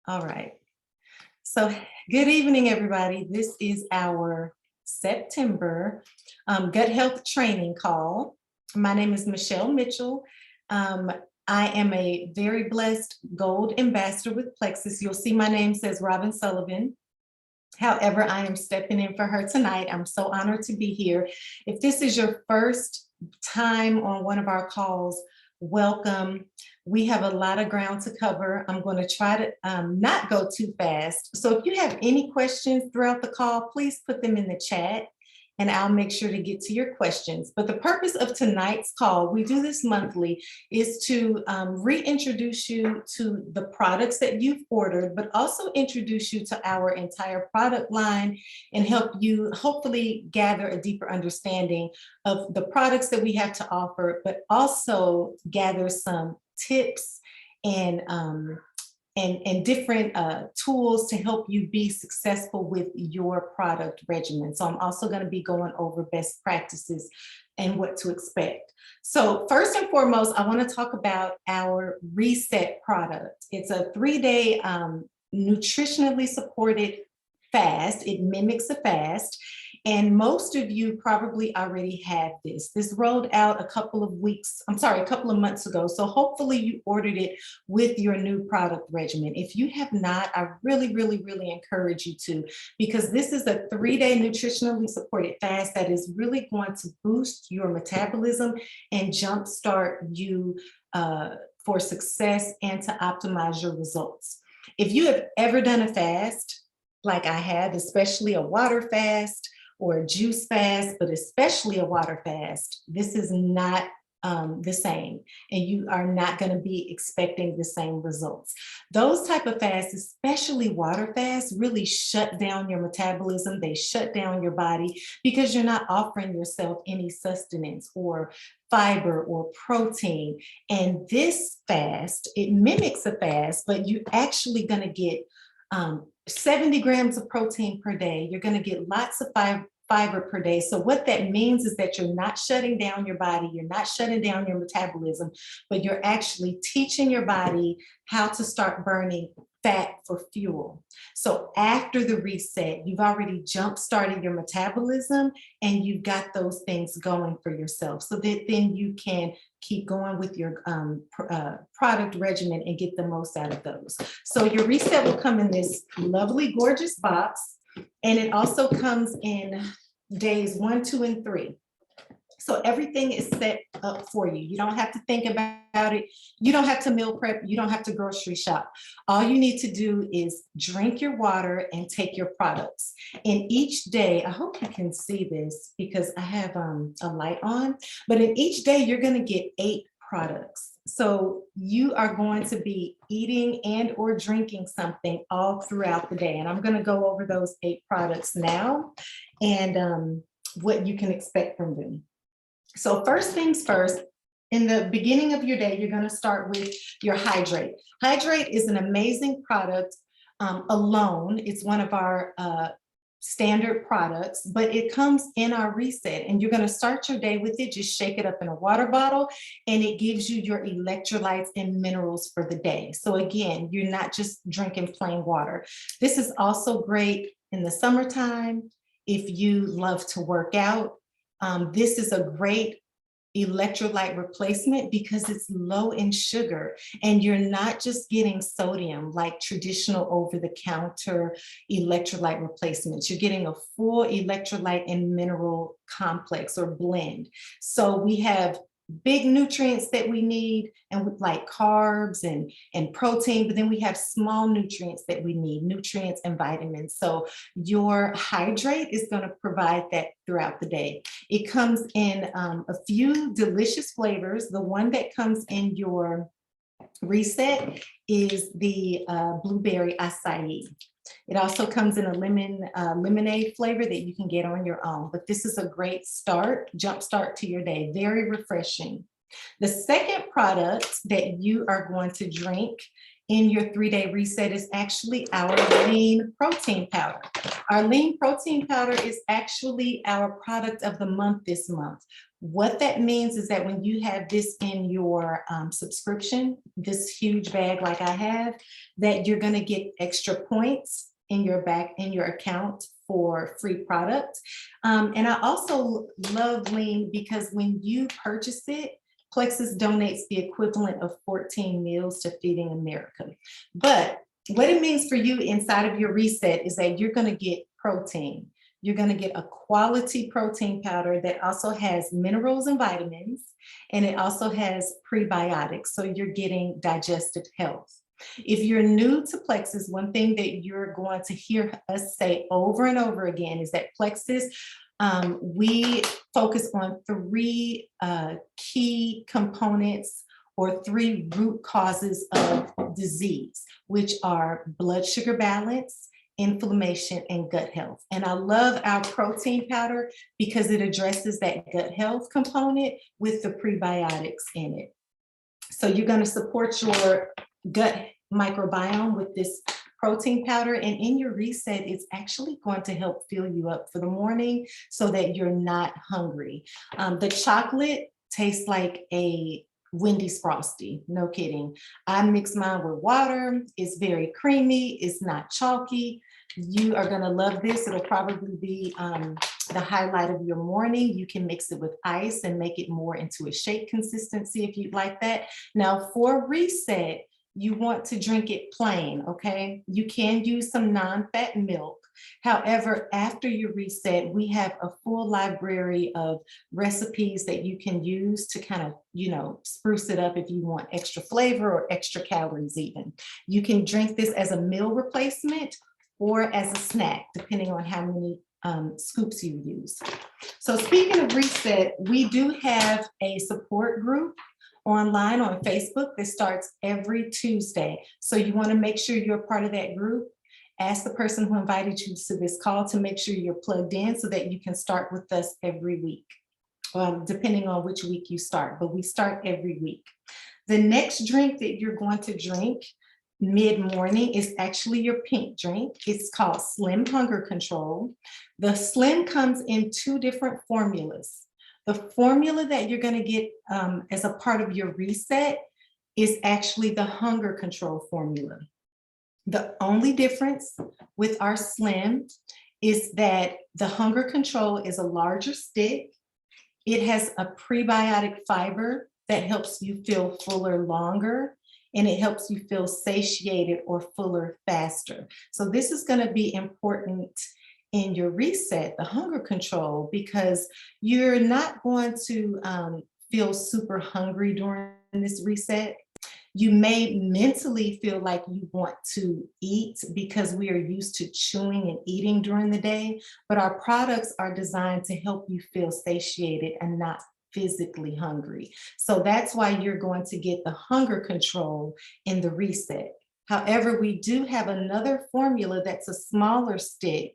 All right. So good evening, everybody. This is our September gut health training call. My name is Michelle Mitchell. I am a very blessed gold ambassador with Plexus. You'll see my name says Robin Sullivan. However, I am stepping in for her tonight. I'm so honored to be here. If this is your first time on one of our calls, welcome. We have a lot of ground to cover. I'm going to try to not go too fast. So if you have any questions throughout the call, please put them in the chat and I'll make sure to get to your questions. But the purpose of tonight's call, we do this monthly, is to reintroduce you to the products that you've ordered, but also introduce you to our entire product line and help you hopefully gather a deeper understanding of the products that we have to offer, but also gather some tips and different tools to help you be successful with your product regimen. So I'm also going to be going over best practices and what to expect. So first and foremost, I want to talk about our Reset product. It's a 3-day nutritionally supported fast. It mimics a fast. And most of you probably already have this. This rolled out a couple of months ago. So hopefully you ordered it with your new product regimen. If you have not, I really encourage you to, because this is a 3-day nutritionally supported fast that is really going to boost your metabolism and jumpstart you for success and to optimize your results. If you have ever done a fast, like I have, especially a water fast, or a juice fast, but especially a water fast, this is not the same, and you are not going to be expecting the same results. Those type of fasts, especially water fasts, really shut down your metabolism. They shut down your body because you're not offering yourself any sustenance or fiber or protein. And this fast, it mimics a fast, but you're actually going to get 70 grams of protein per day. You're going to get lots of fiber per day. So what that means is that you're not shutting down your body, you're not shutting down your metabolism, but you're actually teaching your body how to start burning fat for fuel. So after the reset, you've already jump-started your metabolism and you've got those things going for yourself so that then you can keep going with your product regimen and get the most out of those. So your reset will come in this lovely, gorgeous box, and it also comes in days 1, 2, and 3. So everything is set up for you. You don't have to think about it. You don't have to meal prep. You don't have to grocery shop. All you need to do is drink your water and take your products. And each day, I hope you can see this because I have a light on, but in each day, you're going to get 8 products. So you are going to be eating and or drinking something all throughout the day. And I'm going to go over those 8 products now and what you can expect from them. So first things first, in the beginning of your day, you're going to start with your Hydrate. Hydrate is an amazing product alone. It's one of our standard products, but it comes in our reset, and you're going to start your day with it. Just shake it up in a water bottle and it gives you your electrolytes and minerals for the day. So again, you're not just drinking plain water. This is also great in the summertime if you love to work out. This is a great electrolyte replacement because it's low in sugar and you're not just getting sodium like traditional over-the-counter electrolyte replacements. You're getting a full electrolyte and mineral complex or blend. So we have big nutrients that we need, and like carbs and protein, but then we have small nutrients that we need, nutrients and vitamins. So your Hydrate is going to provide that throughout the day. It comes in a few delicious flavors. The one that comes in your reset is the blueberry acai. It also comes in a lemonade flavor that you can get on your own, but this is a great jump start to your day, very refreshing. The second product that you are going to drink in your 3-day reset is actually our lean protein powder. Our lean protein powder is actually our product of the month this month. What that means is that when you have this in your subscription, this huge bag like I have, that you're going to get extra points in your account for free product. And I also love Lean because when you purchase it, Plexus donates the equivalent of 14 meals to Feeding America. But what it means for you inside of your reset is that you're going to get protein. You're going to get a quality protein powder that also has minerals and vitamins, and it also has prebiotics. So you're getting digestive health. If you're new to Plexus, one thing that you're going to hear us say over and over again is that Plexus, we focus on three key components or three root causes of disease, which are blood sugar balance, inflammation, and gut health. And I love our protein powder because it addresses that gut health component with the prebiotics in it. So you're going to support your gut microbiome with this protein powder, and in your reset, it's actually going to help fill you up for the morning so that you're not hungry. The chocolate tastes like a Wendy's Frosty, no kidding. I mix mine with water. It's very creamy. It's not chalky. You are going to love this. It'll probably be the highlight of your morning. You can mix it with ice and make it more into a shake consistency if you'd like that. Now for reset, you want to drink it plain, okay? You can use some non-fat milk. However, after your reset, we have a full library of recipes that you can use to kind of, spruce it up if you want extra flavor or extra calories even. You can drink this as a meal replacement or as a snack, depending on how many scoops you use. So speaking of reset, we do have a support group online on Facebook that starts every Tuesday. So you want to make sure you're part of that group. Ask the person who invited you to this call to make sure you're plugged in so that you can start with us every week, depending on which week you start, but we start every week. The next drink that you're going to drink mid-morning is actually your pink drink. It's called Slim Hunger Control. The Slim comes in two different formulas. The formula that you're going to get as a part of your reset is actually the hunger control formula. The only difference with our Slim is that the hunger control is a larger stick. It has a prebiotic fiber that helps you feel fuller longer, and it helps you feel satiated or fuller faster. So this is going to be important in your reset, the hunger control, because you're not going to feel super hungry during this reset. You may mentally feel like you want to eat because we are used to chewing and eating during the day, but our products are designed to help you feel satiated and not physically hungry. So that's why you're going to get the hunger control in the reset. However, we do have another formula that's a smaller stick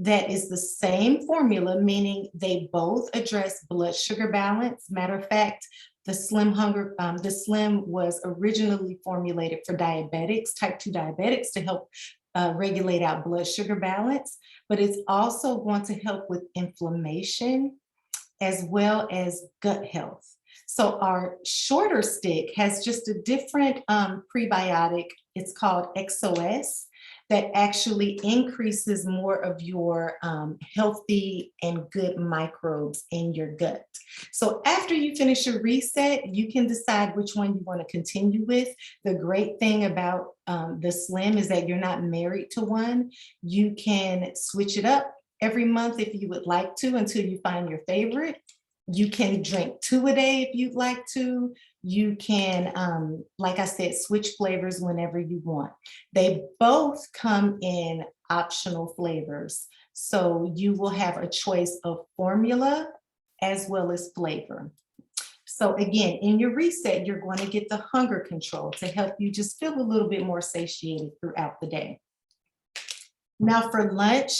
that is the same formula, meaning they both address blood sugar balance. Matter of fact, the Slim was originally formulated for diabetics, type 2 diabetics, to help regulate out blood sugar balance, but it's also going to help with inflammation as well as gut health. So our shorter stick has just a different prebiotic. It's called XOS, that actually increases more of your healthy and good microbes in your gut. So after you finish your reset, you can decide which one you want to continue with. The great thing about the Slim is that you're not married to one. You can switch it up every month if you would like to until you find your favorite. You can drink 2 a day if you'd like to. You can, like I said, switch flavors whenever you want. They both come in optional flavors. So you will have a choice of formula as well as flavor. So again, in your reset, you're going to get the hunger control to help you just feel a little bit more satiated throughout the day. Now for lunch,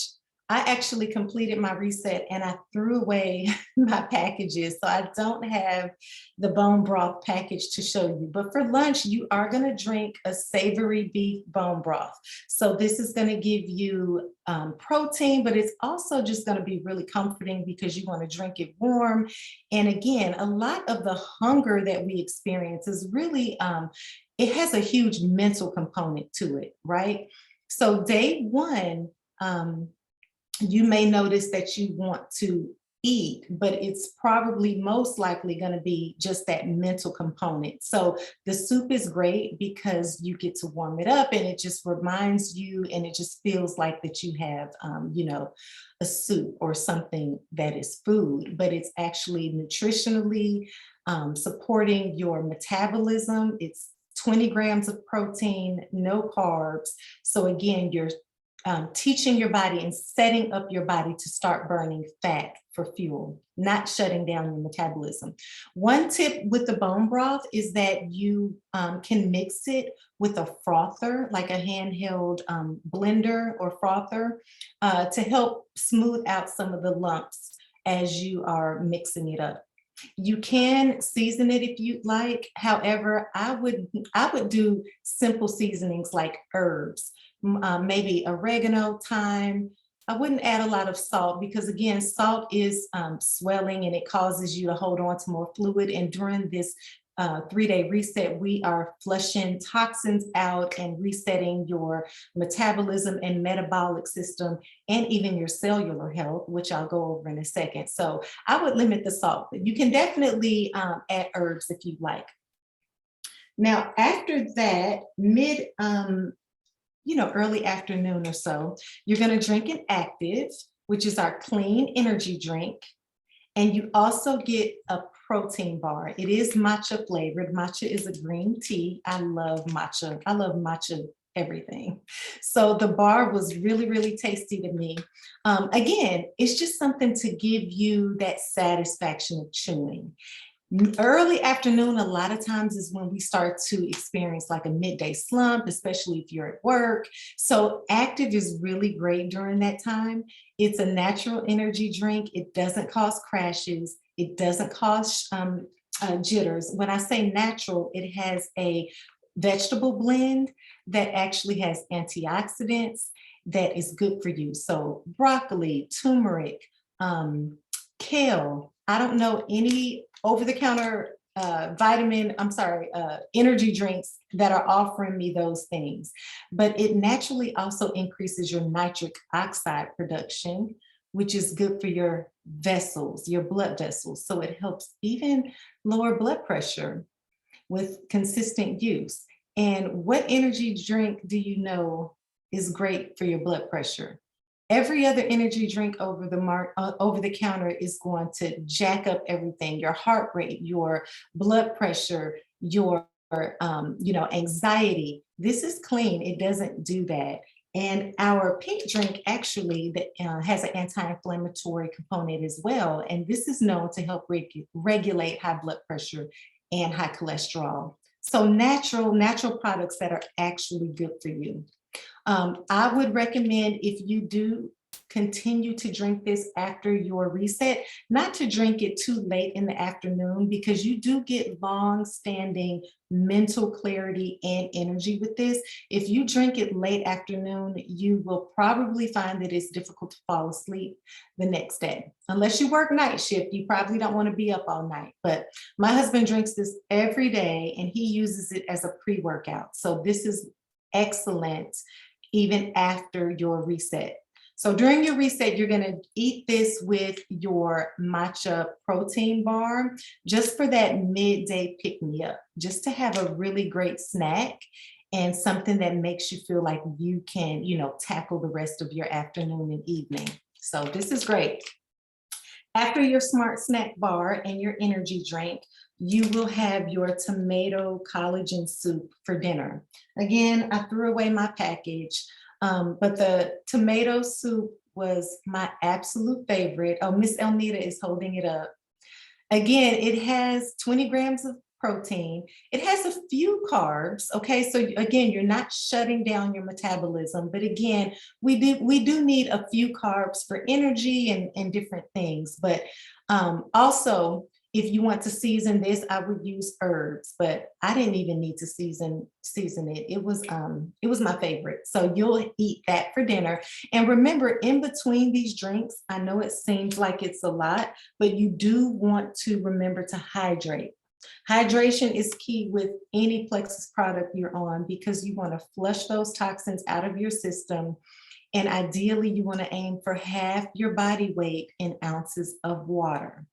I actually completed my reset and I threw away my packages. So I don't have the bone broth package to show you. But for lunch, you are going to drink a savory beef bone broth. So this is going to give you protein, but it's also just going to be really comforting because you want to drink it warm. And again, a lot of the hunger that we experience is really, it has a huge mental component to it, right? So day one, you may notice that you want to eat, but it's probably most likely going to be just that mental component. So the soup is great because you get to warm it up and it just reminds you and it just feels like that you have, a soup or something that is food, but it's actually nutritionally supporting your metabolism. It's 20 grams of protein, no carbs. So again, you're teaching your body and setting up your body to start burning fat for fuel, not shutting down your metabolism. One tip with the bone broth is that you can mix it with a frother, like a handheld blender or frother, to help smooth out some of the lumps as you are mixing it up. You can season it if you'd like. However, I would do simple seasonings like herbs, maybe oregano, thyme. I wouldn't add a lot of salt because again, salt is swelling and it causes you to hold on to more fluid. And during this 3-day reset, we are flushing toxins out and resetting your metabolism and metabolic system and even your cellular health, which I'll go over in a second. So I would limit the salt, but you can definitely add herbs if you'd like. Now, after that, early afternoon or so, you're going to drink an active, which is our clean energy drink. And you also get a protein bar. It is matcha flavored. Matcha is a green tea. I love matcha. I love matcha everything. So the bar was really, really tasty to me. Again, it's just something to give you that satisfaction of chewing. Early afternoon, a lot of times is when we start to experience like a midday slump, especially if you're at work. So active is really great during that time. It's a natural energy drink. It doesn't cause crashes. It doesn't cause jitters. When I say natural, it has a vegetable blend that actually has antioxidants that is good for you. So broccoli, turmeric, kale. I don't know any over-the-counter energy drinks that are offering me those things. But it naturally also increases your nitric oxide production, which is good for your vessels, your blood vessels. So it helps even lower blood pressure with consistent use. And what energy drink do you know is great for your blood pressure? Every other energy drink over the counter is going to jack up everything, your heart rate, your blood pressure, your anxiety. This is clean. It doesn't do that. And our pink drink actually has an anti-inflammatory component as well. And this is known to help regulate high blood pressure and high cholesterol. So natural products that are actually good for you. I would recommend if you do continue to drink this after your reset, not to drink it too late in the afternoon because you do get long-standing mental clarity and energy with this. If you drink it late afternoon, you will probably find that it's difficult to fall asleep the next day. Unless you work night shift, you probably don't want to be up all night. But my husband drinks this every day and he uses it as a pre-workout. So this is excellent even after your reset. So during your reset, you're going to eat this with your matcha protein bar just for that midday pick-me-up, just to have a really great snack and something that makes you feel like you can, tackle the rest of your afternoon and evening. So this is great. After your smart snack bar and your energy drink, you will have your tomato collagen soup for dinner. Again, I threw away my package, but the tomato soup was my absolute favorite. Oh, Miss Elnita is holding it up. Again, it has 20 grams of protein. It has a few carbs. Okay, so again, you're not shutting down your metabolism, but again, we do need a few carbs for energy and different things. But also, if you want to season this, I would use herbs, but I didn't even need to season it. It was my favorite. So you'll eat that for dinner. And remember, in between these drinks, I know it seems like it's a lot, but you do want to remember to hydrate. Hydration is key with any Plexus product you're on because you want to flush those toxins out of your system. And ideally, you want to aim for half your body weight in ounces of water.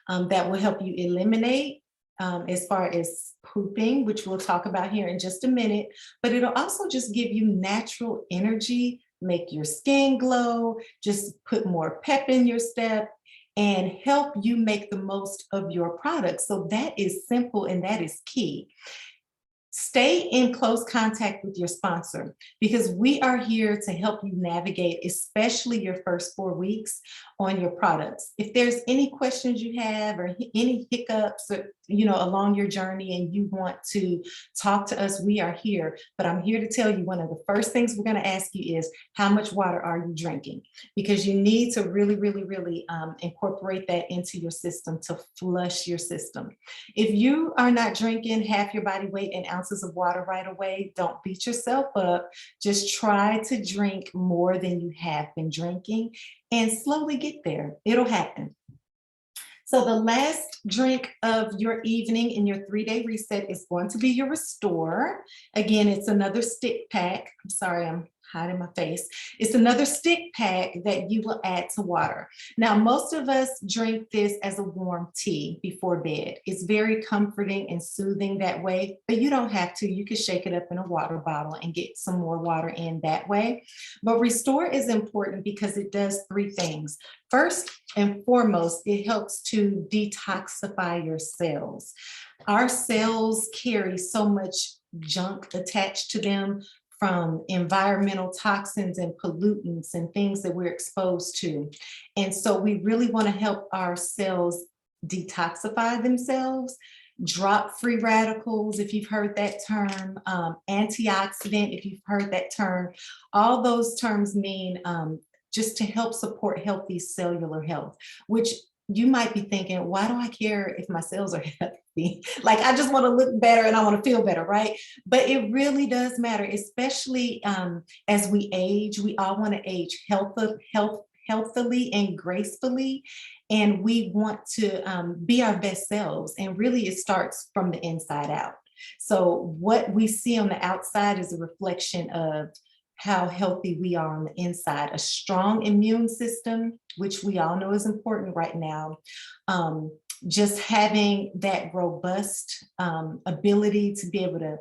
That will help you eliminate as far as pooping, which we'll talk about here in just a minute, but it'll also just give you natural energy, make your skin glow, just put more pep in your step and help you make the most of your product. So that is simple and that is key. Stay in close contact with your sponsor because we are here to help you navigate, especially your first 4 weeks on your products. If there's any questions you have or any hiccups or, along your journey and you want to talk to us, we are here. But I'm here to tell you one of the first things we're going to ask you is how much water are you drinking? Because you need to really, really, really incorporate that into your system to flush your system. If you are not drinking half your body weight in ounces of water right away, don't beat yourself up. Just try to drink more than you have been drinking and slowly get there. It'll happen. So the last drink of your evening in your 3-day reset is going to be your Restore. Again, it's another stick pack. I'm sorry, I'm hiding my face. It's another stick pack that you will add to water. Now, most of us drink this as a warm tea before bed. It's very comforting and soothing that way, but you don't have to. You can shake it up in a water bottle and get some more water in that way. But Restore is important because it does 3 things. First and foremost, it helps to detoxify your cells. Our cells carry so much junk attached to them from environmental toxins and pollutants and things that we're exposed to. And so we really want to help our cells detoxify themselves, drop free radicals, if you've heard that term, antioxidant, if you've heard that term. All those terms mean just to help support healthy cellular health, which you might be thinking, why do I care if my cells are healthy? Like, I just want to look better and I want to feel better, right? But it really does matter, especially as we age. We all want to age healthily and gracefully. And we want to be our best selves. And really, it starts from the inside out. So what we see on the outside is a reflection of how healthy we are on the inside. A strong immune system, which we all know is important right now. Just having that robust ability to be able to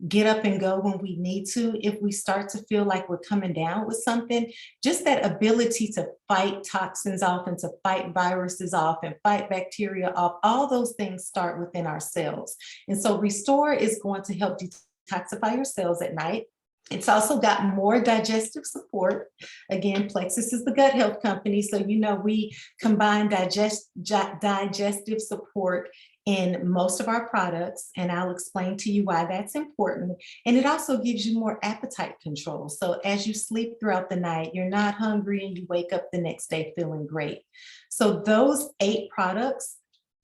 get up and go when we need to. If we start to feel like we're coming down with something, just that ability to fight toxins off and to fight viruses off and fight bacteria off, all those things start within our cells. And so Restore is going to help detoxify your cells at night. It's also got more digestive support. Again, Plexus is the gut health company, so we combine digestive support in most of our products, and I'll explain to you why that's important. And it also gives you more appetite control. So as you sleep throughout the night, you're not hungry and you wake up the next day feeling great. So those 8 products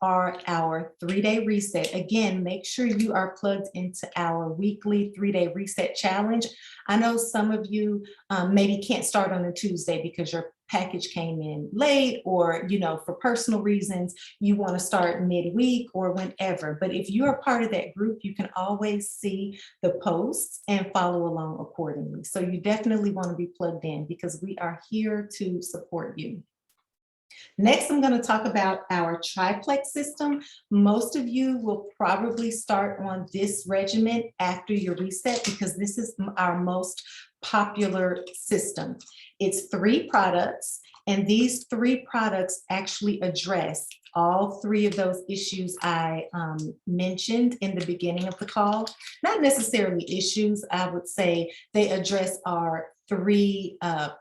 are our 3-day reset. Again, make sure you are plugged into our weekly 3-day reset challenge. I know some of you maybe can't start on a Tuesday because your package came in late, or for personal reasons you want to start midweek or whenever. But if you're a part of that group, you can always see the posts and follow along accordingly. So you definitely want to be plugged in because we are here to support you. Next, I'm going to talk about our triplex system. Most of you will probably start on this regimen after your reset because this is our most popular system. It's 3 products, and these 3 products actually address all 3 of those issues I mentioned in the beginning of the call. Not necessarily issues, I would say they address our 3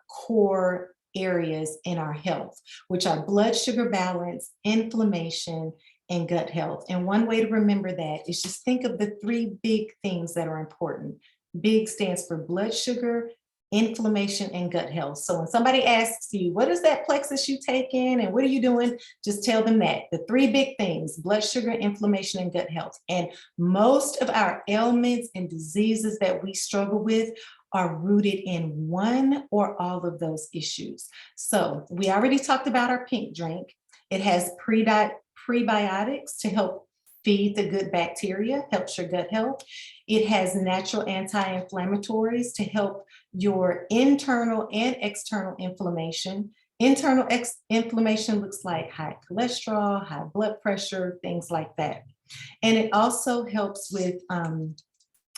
core areas in our health, which are blood sugar balance, inflammation, and gut health. And one way to remember that is just think of the three big things that are important. Big stands for blood sugar, inflammation, and gut health. So when somebody asks you, what is that plexus you take in and what are you doing? Just tell them that. The three big things: blood sugar, inflammation, and gut health. And most of our ailments and diseases that we struggle with are rooted in one or all of those issues. So we already talked about our pink drink. It has prebiotics to help feed the good bacteria, helps your gut health. It has natural anti-inflammatories to help your internal and external inflammation. Internal inflammation looks like high cholesterol, high blood pressure, things like that. And it also helps with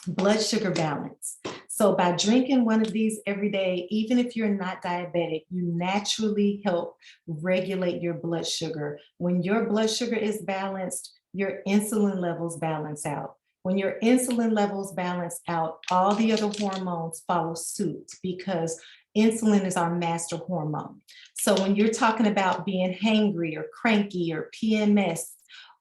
blood sugar balance. So by drinking one of these every day, even if you're not diabetic, you naturally help regulate your blood sugar. When your blood sugar is balanced, your insulin levels balance out. When your insulin levels balance out, all the other hormones follow suit because insulin is our master hormone. So when you're talking about being hangry or cranky or PMS,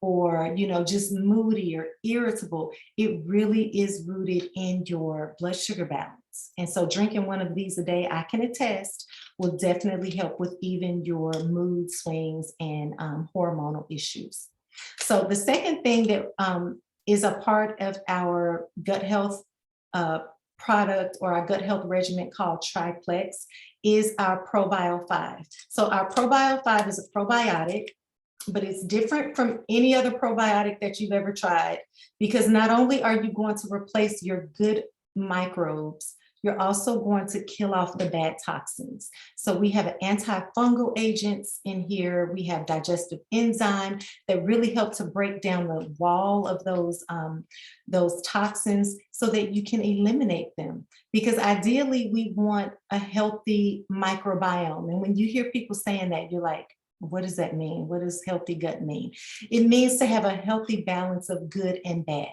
or just moody or irritable, it really is rooted in your blood sugar balance. And so drinking one of these a day, I can attest, will definitely help with even your mood swings and hormonal issues. So the second thing that is a part of our gut health product or our gut health regimen called Triplex is our ProBio 5. So our ProBio 5 is a probiotic, but it's different from any other probiotic that you've ever tried, because not only are you going to replace your good microbes, you're also going to kill off the bad toxins. So we have antifungal agents in here. We have digestive enzyme that really help to break down the wall of those toxins so that you can eliminate them. Because ideally, we want a healthy microbiome. And when you hear people saying that, you're like, what does that mean? What does healthy gut mean? It means to have a healthy balance of good and bad.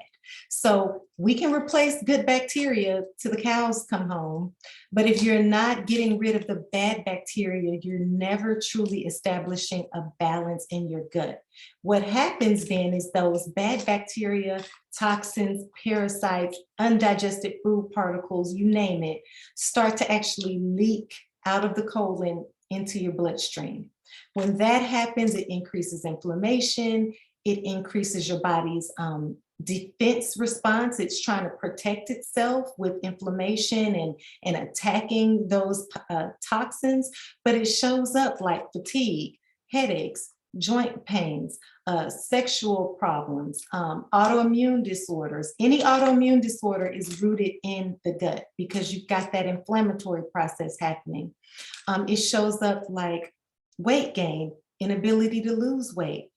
So we can replace good bacteria till the cows come home, but if you're not getting rid of the bad bacteria, you're never truly establishing a balance in your gut. What happens then is those bad bacteria, toxins, parasites, undigested food particles, you name it, start to actually leak out of the colon into your bloodstream. When that happens, it increases inflammation, it increases your body's defense response. It's trying to protect itself with inflammation and attacking those toxins, but it shows up like fatigue, headaches, joint pains, sexual problems, autoimmune disorders. Any autoimmune disorder is rooted in the gut because you've got that inflammatory process happening. It shows up like weight gain, inability to lose weight,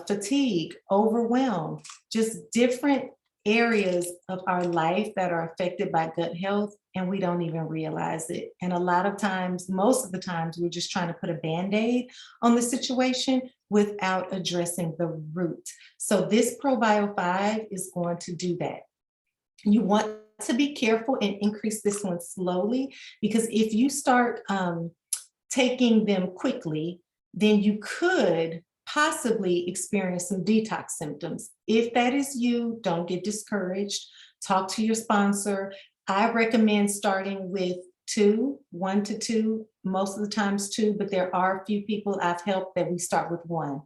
fatigue, overwhelm, just different areas of our life that are affected by gut health, and we don't even realize it. And a lot of times, most of the times, we're just trying to put a Band-Aid on the situation without addressing the root. So this ProBio 5 is going to do that. You want to be careful and increase this one slowly, because if you start taking them quickly, then you could possibly experience some detox symptoms. If that is you, don't get discouraged. Talk to your sponsor. I recommend starting with 1 to 2, most of the times 2, but there are a few people I've helped that we start with 1.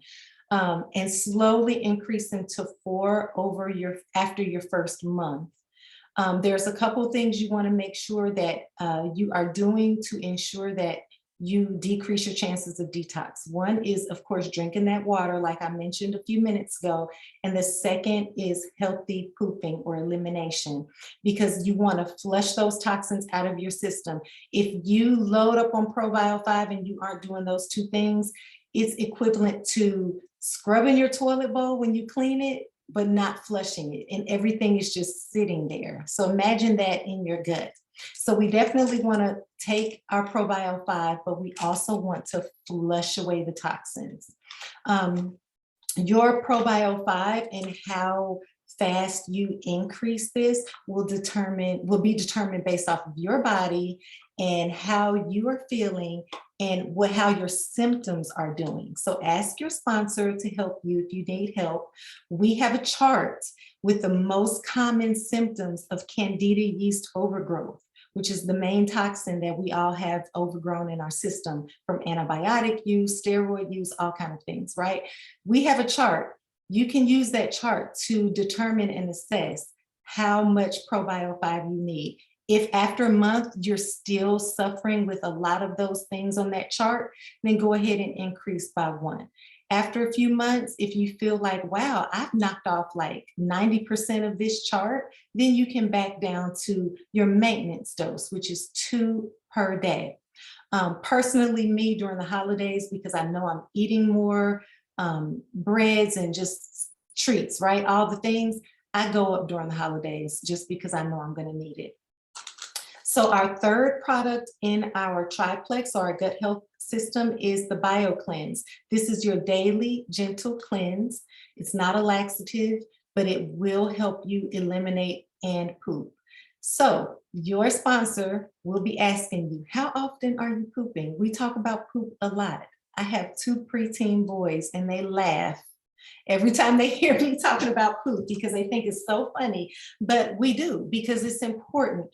And slowly increasing to 4 after your first month. There's a couple of things you want to make sure that you are doing to ensure that you decrease your chances of detox. One is, of course, drinking that water, like I mentioned a few minutes ago. And the second is healthy pooping or elimination, because you want to flush those toxins out of your system. If you load up on ProBio 5 and you aren't doing those 2 things, it's equivalent to scrubbing your toilet bowl when you clean it, but not flushing it, and everything is just sitting there. So imagine that in your gut. So we definitely want to take our ProBio 5, but we also want to flush away the toxins. Your ProBio 5 and how fast you increase this will be determined based off of your body and how you are feeling and how your symptoms are doing. So ask your sponsor to help you if you need help. We have a chart with the most common symptoms of Candida yeast overgrowth, which is the main toxin that we all have overgrown in our system from antibiotic use, steroid use, all kinds of things, right? We have a chart. You can use that chart to determine and assess how much ProBio 5 you need. If after a month you're still suffering with a lot of those things on that chart, then go ahead and increase by 1. After a few months, if you feel like, wow, I've knocked off like 90% of this chart, then you can back down to your maintenance dose, which is 2 per day. Personally, me during the holidays, because I know I'm eating more breads and just treats, right? All the things, I go up during the holidays just because I know I'm gonna need it. So our third product in our triplex or our gut health system is the BioCleanse. This is your daily gentle cleanse. It's not a laxative, but it will help you eliminate and poop. So your sponsor will be asking you, how often are you pooping? We talk about poop a lot. I have 2 preteen boys and they laugh every time they hear me talking about poop because they think it's so funny, but we do because it's important.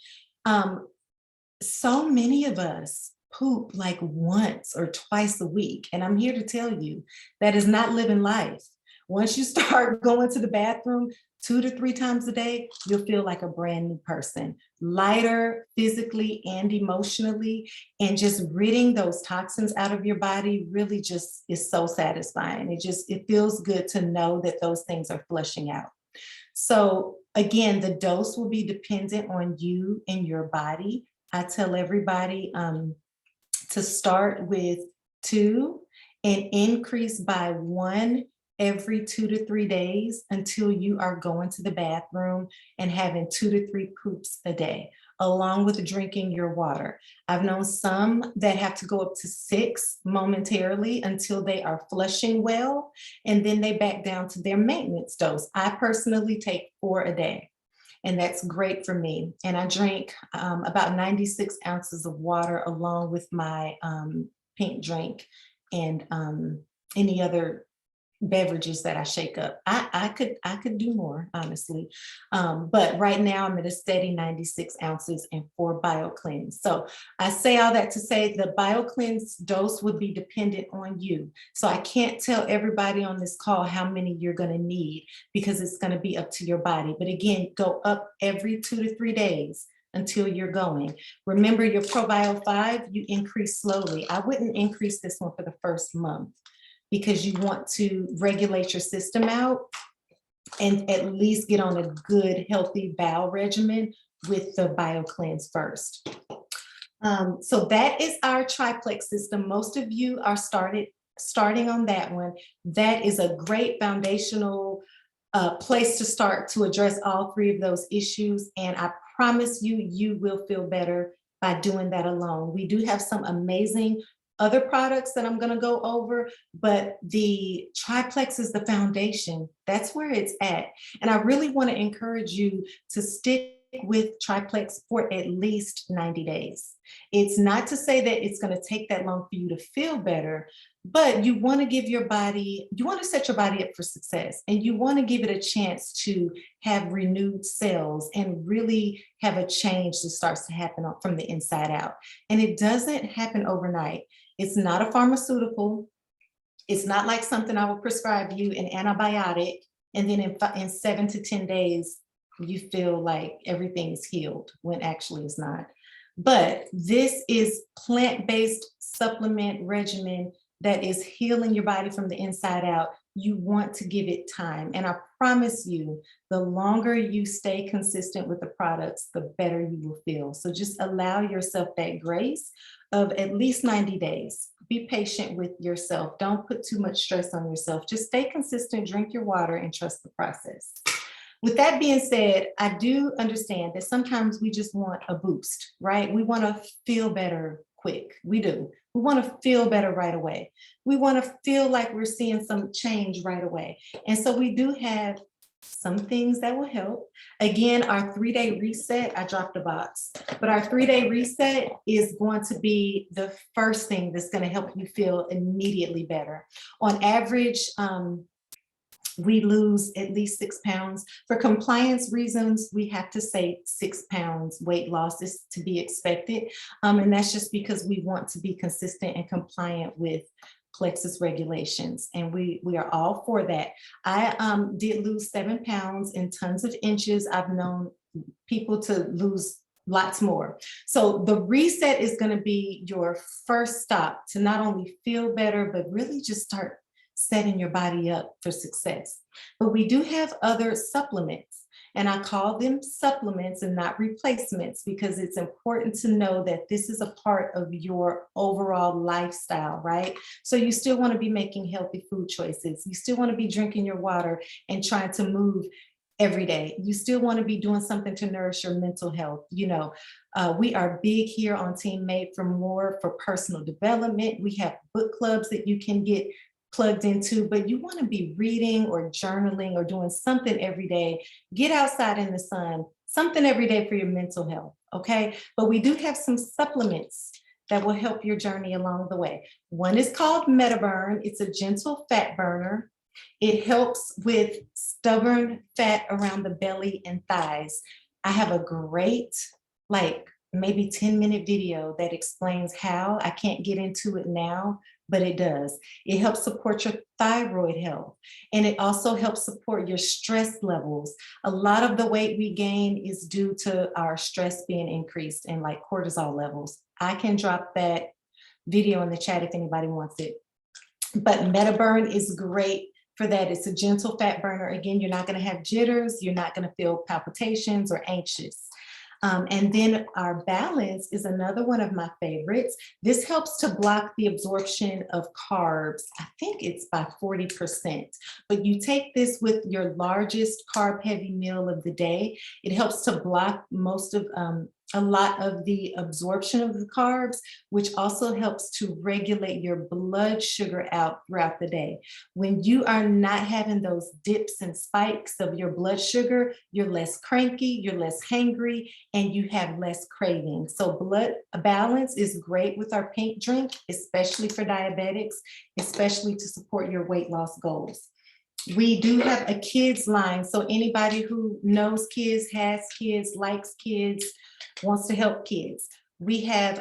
So many of us poop like once or twice a week. And I'm here to tell you that is not living life. Once you start going to the bathroom 2 to 3 times a day, you'll feel like a brand new person, lighter physically and emotionally, and just ridding those toxins out of your body really just is so satisfying. It feels good to know that those things are flushing out. So again, the dose will be dependent on you and your body. I tell everybody to start with 2 and increase by 1 every 2 to 3 days until you are going to the bathroom and having 2 to 3 poops a day, along with drinking your water. I've known some that have to go up to 6 momentarily until they are flushing well, and then they back down to their maintenance dose. I personally take 4 a day. And that's great for me. And I drink about 96 ounces of water along with my pink drink and any other beverages that I shake up. I could do more, honestly. But right now I'm at a steady 96 ounces and 4 BioCleanse. So I say all that to say the BioCleanse dose would be dependent on you. So I can't tell everybody on this call how many you're gonna need because it's gonna be up to your body. But again, go up every 2 to 3 days until you're going. Remember your ProBio 5, you increase slowly. I wouldn't increase this one for the first month, because you want to regulate your system out and at least get on a good, healthy bowel regimen with the BioCleanse first. So that is our triplex system. Most of you are starting on that one. That is a great foundational place to start to address all 3 of those issues. And I promise you, you will feel better by doing that alone. We do have some amazing other products that I'm gonna go over, but the triplex is the foundation. That's where it's at. And I really wanna encourage you to stick with triplex for at least 90 days. It's not to say that it's gonna take that long for you to feel better, but you wanna give your body, you wanna set your body up for success, and you wanna give it a chance to have renewed cells and really have a change that starts to happen from the inside out. And it doesn't happen overnight. It's not a pharmaceutical. It's not like something I will prescribe you an antibiotic, and then in 7 to 10 days, you feel like everything is healed when actually it's not. But this is plant-based supplement regimen that is healing your body from the inside out. You want to give it time. And I promise you, the longer you stay consistent with the products, the better you will feel. So just allow yourself that grace of at least 90 days. Be patient with yourself. Don't put too much stress on yourself. Just stay consistent, drink your water, and trust the process. With that being said, I do understand that sometimes we just want a boost, right? We want to feel better quick. We do. We want to feel better right away. We want to feel like we're seeing some change right away. And so we do have some things that will help. Again, our 3-day reset, I dropped a box, but our 3-day reset is going to be the first thing that's going to help you feel immediately better. On average, we lose at least 6 pounds. For compliance reasons, we have to say 6 pounds weight loss is to be expected. And that's just because we want to be consistent and compliant with Plexus regulations. And we are all for that. I did lose 7 pounds in tons of inches. I've known people to lose lots more. So the reset is going to be your first stop to not only feel better, but really just start setting your body up for success. But we do have other supplements, and I call them supplements and not replacements, because it's important to know that this is a part of your overall lifestyle, right? So you still want to be making healthy food choices. You still want to be drinking your water and trying to move every day. You still want to be doing something to nourish your mental health. We are big here on Team Made for More for personal development. We have book clubs that you can get plugged into, but you want to be reading or journaling or doing something every day. Get outside in the sun, something every day for your mental health, okay? But we do have some supplements that will help your journey along the way. One is called MetaBurn. It's a gentle fat burner. It helps with stubborn fat around the belly and thighs. I have a great, maybe 10-minute video that explains how. I can't get into it now, but it does. It helps support your thyroid health, and it also helps support your stress levels. A lot of the weight we gain is due to our stress being increased and like cortisol levels. I can drop that video in the chat if anybody wants it. But MetaBurn is great for that. It's a gentle fat burner. Again, you're not going to have jitters. You're not going to feel palpitations or anxious. And then our Balance is another one of my favorites. This helps to block the absorption of carbs. I think it's by 40%, but you take this with your largest carb heavy meal of the day. It helps to block a lot of the absorption of the carbs, which also helps to regulate your blood sugar out throughout the day. When you are not having those dips and spikes of your blood sugar, you're less cranky, you're less hangry, and you have less craving. So Blood Balance is great with our pink drink, especially for diabetics, especially to support your weight loss goals. We do have a kids line. So anybody who knows kids, has kids, likes kids, wants to help kids. We have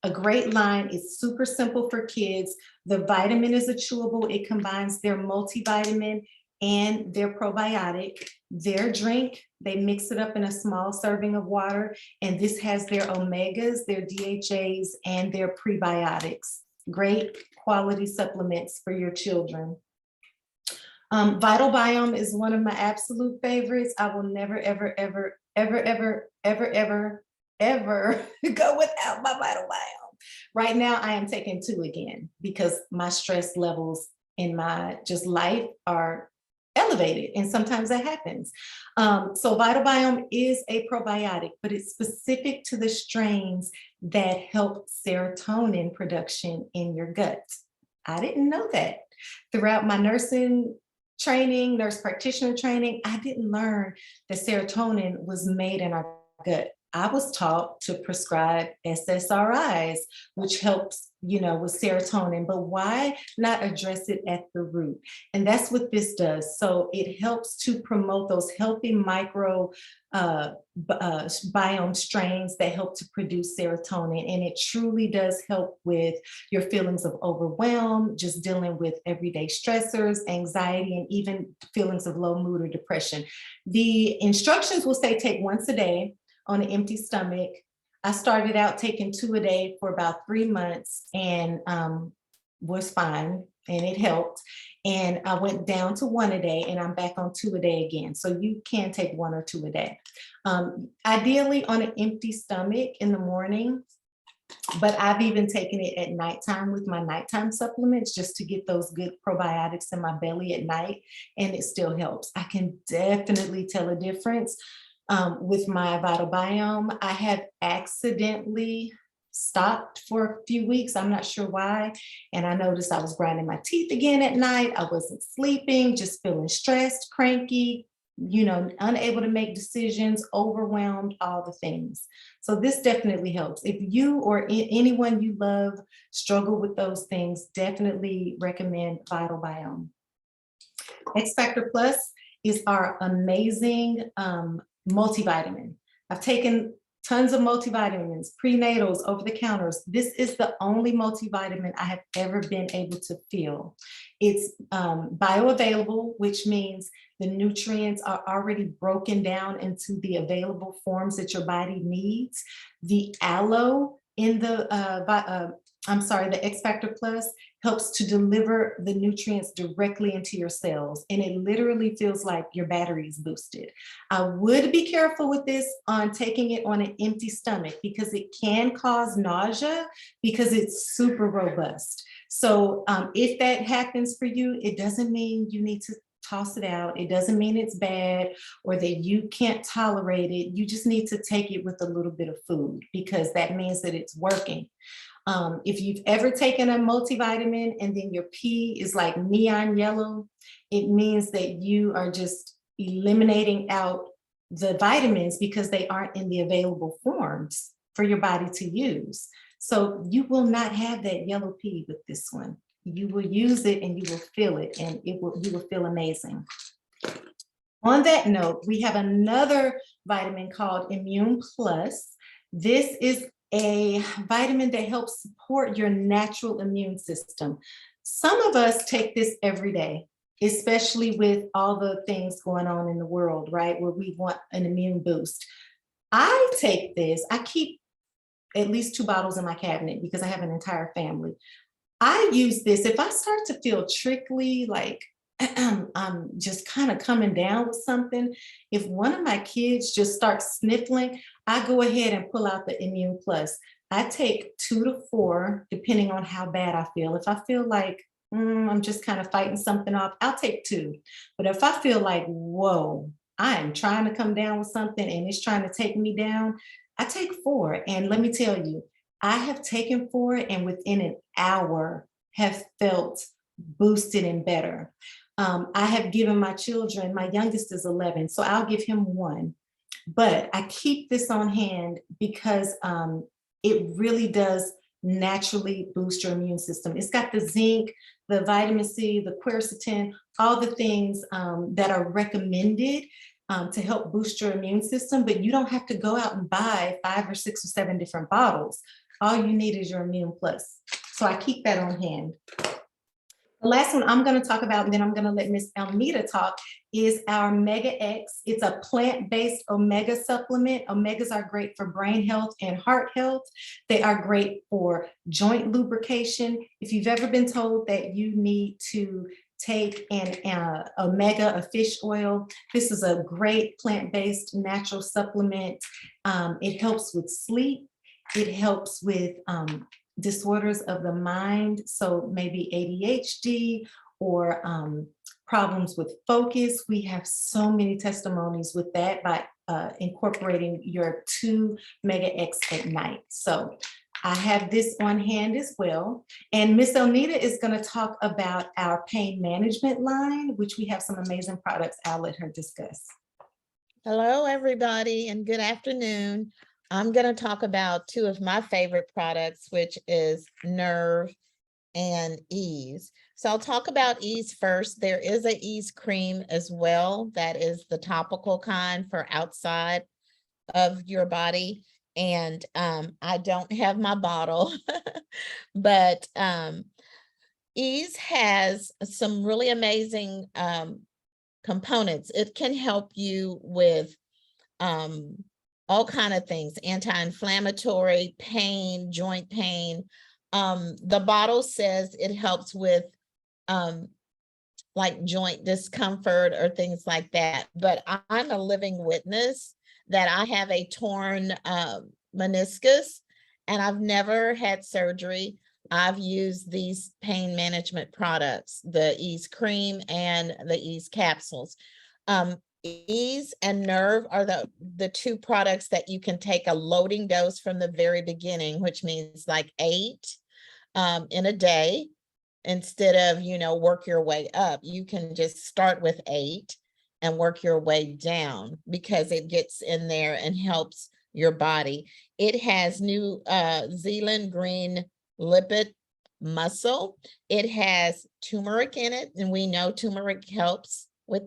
a great line. It's super simple for kids. The vitamin is a chewable. It combines their multivitamin and their probiotic. Their drink, they mix it up in a small serving of water, and this has their omegas, their DHAs, and their prebiotics. Great quality supplements for your children. Vital Biome is one of my absolute favorites. I will never, ever, ever, ever, ever, ever, ever, ever go without my Vital Biome. Right now, I am taking 2 again because my stress levels in my just life are elevated, and sometimes that happens. So Vital Biome is a probiotic, but it's specific to the strains that help serotonin production in your gut. I didn't know that. Throughout my nursing training, nurse practitioner training, I didn't learn that serotonin was made in our gut. I was taught to prescribe SSRIs, which helps, with serotonin, but why not address it at the root? And that's what this does. So it helps to promote those healthy micro biome strains that help to produce serotonin. And it truly does help with your feelings of overwhelm, just dealing with everyday stressors, anxiety, and even feelings of low mood or depression. The instructions will say take once a day on an empty stomach. I started out taking 2 a day for about 3 months and was fine, and it helped. And I went down to 1 a day, and I'm back on 2 a day again. So you can take 1 or 2 a day. Ideally on an empty stomach in the morning, but I've even taken it at nighttime with my nighttime supplements just to get those good probiotics in my belly at night, and it still helps. I can definitely tell a difference with my Vital Biome. I have accidentally stopped for a few weeks. I'm not sure why. And I noticed I was grinding my teeth again at night. I wasn't sleeping, just feeling stressed, cranky, unable to make decisions, overwhelmed, all the things. So this definitely helps. If you or anyone you love struggle with those things, definitely recommend Vital Biome. X Factor Plus is our amazing multivitamin. I've taken tons of multivitamins, prenatals, over the counters. This is the only multivitamin I have ever been able to feel. It's bioavailable, which means the nutrients are already broken down into the available forms that your body needs. The aloe in the the X Factor Plus helps to deliver the nutrients directly into your cells. And it literally feels like your battery is boosted. I would be careful with this on taking it on an empty stomach because it can cause nausea because it's super robust. So if that happens for you, it doesn't mean you need to toss it out. It doesn't mean it's bad or that you can't tolerate it. You just need to take it with a little bit of food because that means that it's working. If you've ever taken a multivitamin and then your pee is like neon yellow, it means that you are just eliminating out the vitamins because they aren't in the available forms for your body to use. So you will not have that yellow pee with this one. You will use it and you will feel it and you will feel amazing. On that note, we have another vitamin called Immune Plus. This is a vitamin that helps support your natural immune system. Some of us take this every day, especially with all the things going on in the world, right? Where we want an immune boost. I take this, I keep at least 2 bottles in my cabinet because I have an entire family. I use this if I start to feel trickly, like I'm just kind of coming down with something. If one of my kids just starts sniffling, I go ahead and pull out the Immune Plus. I take 2 to 4, depending on how bad I feel. If I feel like I'm just kind of fighting something off, I'll take 2. But if I feel like, whoa, I am trying to come down with something and it's trying to take me down, I take 4. And let me tell you, I have taken 4 and within an hour have felt boosted and better. I have given my children, my youngest is 11, so I'll give him 1. But I keep this on hand because it really does naturally boost your immune system. It's got the zinc, the vitamin C, the quercetin, all the things that are recommended to help boost your immune system, but you don't have to go out and buy 5 or 6 or 7 different bottles. All you need is your Immune Plus. So I keep that on hand. The last one I'm going to talk about, and then I'm going to let Miss Almeda talk, is our Omega X. It's a plant-based omega supplement. Omegas are great for brain health and heart health. They are great for joint lubrication. If you've ever been told that you need to take an omega, a fish oil, this is a great plant-based natural supplement. It helps with sleep. It helps with disorders of the mind, so maybe ADHD or problems with focus. We have so many testimonies with that by incorporating your 2 Mega X at night. So I have this on hand as well. And Miss Elnita is going to talk about our pain management line, which we have some amazing products. I'll let her discuss. Hello, everybody, and good afternoon. I'm going to talk about 2 of my favorite products, which is Nerve and Ease. So I'll talk about Ease first. There is a Ease cream as well. That is the topical kind for outside of your body. And I don't have my bottle, but Ease has some really amazing components. It can help you with all kind of things, anti-inflammatory, pain, joint pain. The bottle says it helps with like joint discomfort or things like that. But I'm a living witness that I have a torn meniscus and I've never had surgery. I've used these pain management products, the Ease cream and the Ease capsules. Ease and Nerve are the two products that you can take a loading dose from the very beginning, which means like 8 in a day. Instead of, work your way up, you can just start with 8 and work your way down because it gets in there and helps your body. It has New Zealand green lipid muscle. It has turmeric in it, and we know turmeric helps with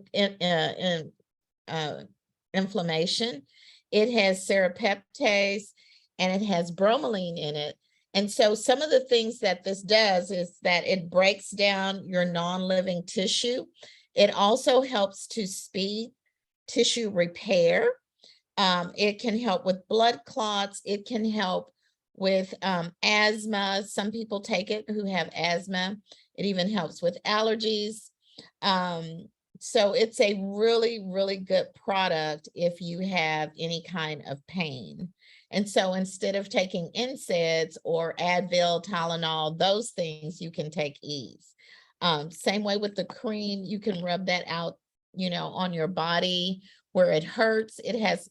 inflammation. It has serapeptase and it has bromelain in it. And so some of the things that this does is that it breaks down your non-living tissue. It also helps to speed tissue repair. It can help with blood clots. It can help with asthma. Some people take it who have asthma. It even helps with allergies. So it's a really, really good product if you have any kind of pain. And so instead of taking NSAIDs or Advil, Tylenol, those things, you can take Ease. Same way with the cream, you can rub that out, on your body where it hurts. It has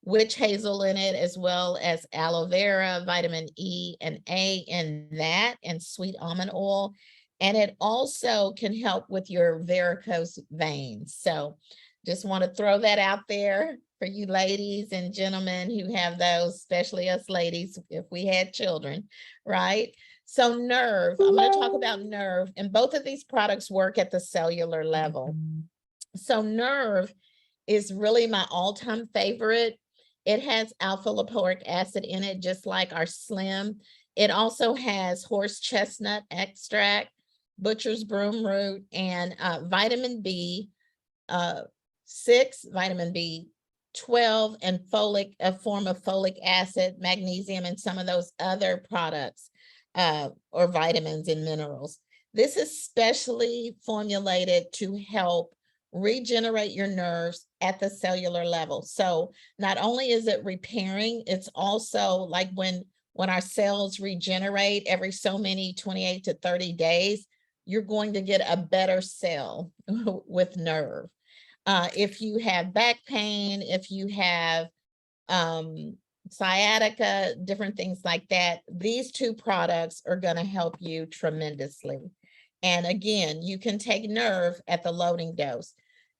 witch hazel in it, as well as aloe vera, vitamin E and A in that, and sweet almond oil. And it also can help with your varicose veins. So just want to throw that out there for you ladies and gentlemen who have those, especially us ladies, if we had children, right? So Nerve, I'm going to talk about Nerve, and both of these products work at the cellular level. So Nerve is really my all-time favorite. It has alpha lipoic acid in it, just like our Slim. It also has horse chestnut extract, butcher's broom root, and vitamin B6, vitamin B12, and folic, a form of folic acid, magnesium, and some of those other products or vitamins and minerals. This is specially formulated to help regenerate your nerves at the cellular level. So not only is it repairing, it's also like when our cells regenerate every so many 28 to 30 days, you're going to get a better cell with Nerve. If you have back pain, if you have sciatica, different things like that, these two products are going to help you tremendously. And again, you can take Nerve at the loading dose.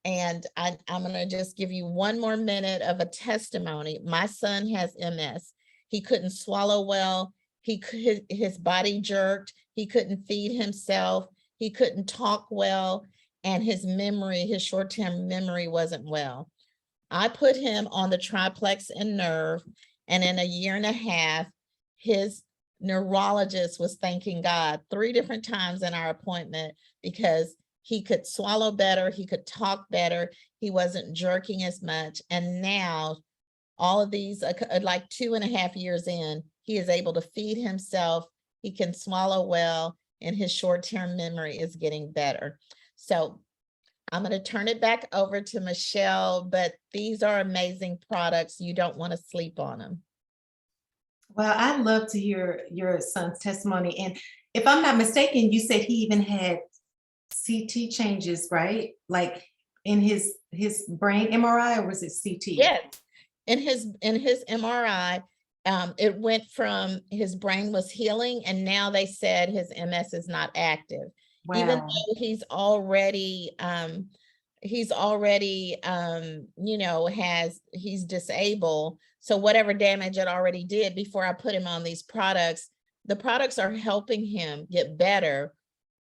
And I'm going to just give you one more minute of a testimony. My son has MS. He couldn't swallow well. His body jerked. He couldn't feed himself. He couldn't talk well. And his short-term memory wasn't well. I put him on the triplex and Nerve. And in a year and a half, his neurologist was thanking God 3 different times in our appointment because he could swallow better, he could talk better, he wasn't jerking as much. And now, all of these, like 2.5 years in, he is able to feed himself, he can swallow well, and his short-term memory is getting better. So I'm going to turn it back over to Michelle, but these are amazing products. You don't want to sleep on them. Well, I'd love to hear your son's testimony. And if I'm not mistaken, you said he even had CT changes, right? Like in his brain MRI, or was it CT? Yes. In his MRI, it went from his brain was healing, and now they said his MS is not active. Wow. Even though he's already he's disabled. So whatever damage it already did before I put him on these products, the products are helping him get better.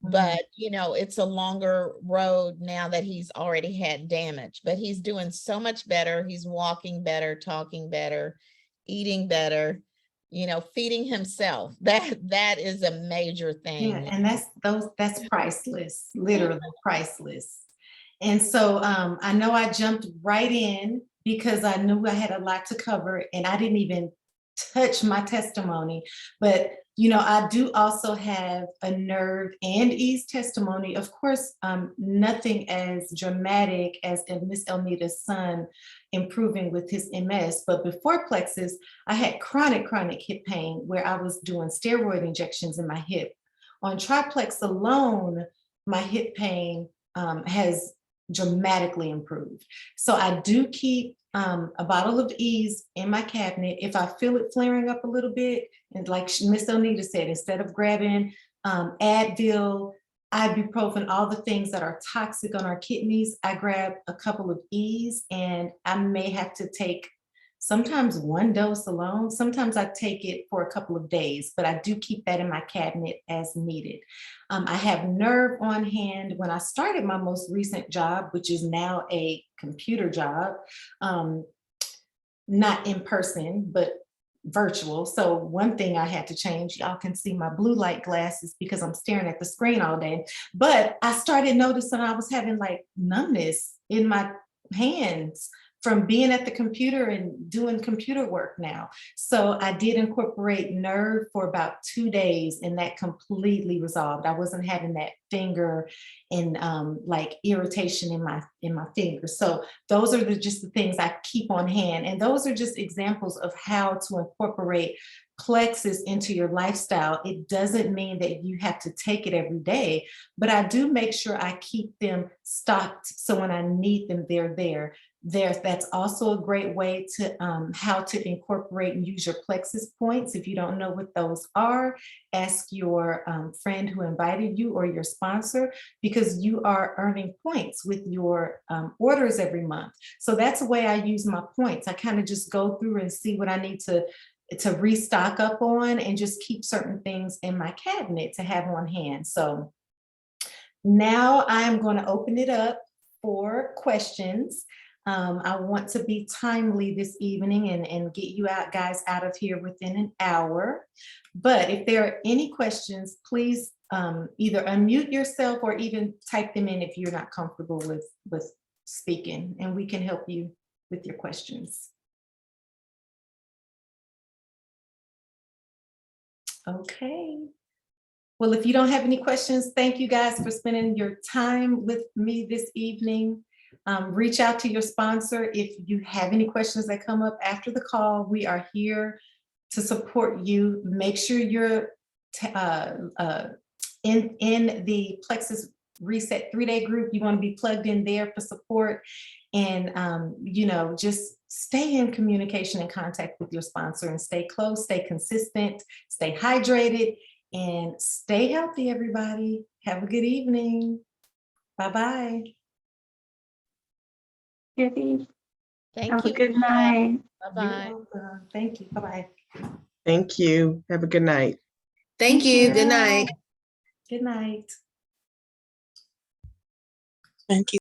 But, it's a longer road now that he's already had damage, but he's doing so much better. He's walking better, talking better, eating better, feeding himself. That is a major thing. Yeah, and that's priceless, literally priceless. And so I know I jumped right in because I knew I had a lot to cover, and I didn't even touch my testimony. But I do also have a Nerve and Ease testimony. Of course, nothing as dramatic as Miss Elnita's son improving with his MS. But before Plexus, I had chronic hip pain where I was doing steroid injections in my hip. On Triplex alone, my hip pain has dramatically improved. So I do keep a bottle of Ease in my cabinet. If I feel it flaring up a little bit, and like Miss Onita said, instead of grabbing Advil, ibuprofen, all the things that are toxic on our kidneys, I grab a couple of Ease, and I may have to take sometimes one dose alone. Sometimes I take it for a couple of days, but I do keep that in my cabinet as needed. I have Nerve on hand. When I started my most recent job, which is now a computer job, not in person, but virtual. So one thing I had to change, y'all can see my blue light glasses because I'm staring at the screen all day. But I started noticing I was having like numbness in my hands from being at the computer and doing computer work now. So I did incorporate Nerve for about 2 days, and that completely resolved. I wasn't having that finger and like irritation in my fingers. So those are just the things I keep on hand. And those are just examples of how to incorporate Plexus into your lifestyle. It doesn't mean that you have to take it every day, but I do make sure I keep them stocked so when I need them, they're there. That's also a great way to how to incorporate and use your Plexus points. If you don't know what those are, ask your friend who invited you or your sponsor, because you are earning points with your orders every month. So that's the way I use my points. I kind of just go through and see what I need to restock up on, and just keep certain things in my cabinet to have on hand. So now I'm going to open it up for questions. I want to be timely this evening and get you guys out of here within an hour. But if there are any questions, please either unmute yourself or even type them in if you're not comfortable with speaking, and we can help you with your questions. Okay. Well, if you don't have any questions, thank you guys for spending your time with me this evening. Reach out to your sponsor if you have any questions that come up after the call. We are here to support you. Make sure you're in the Plexus Reset 3-day group. You want to be plugged in there for support, and you know, just stay in communication and contact with your sponsor, and stay close, stay consistent, stay hydrated, and stay healthy, everybody. Have a good evening. Bye-bye. Kathy, Thank have you. a good night. Bye-bye. You're welcome. Thank you. Bye-bye. Thank you. Have a good night. Thank you. Good night. Good night. Thank you.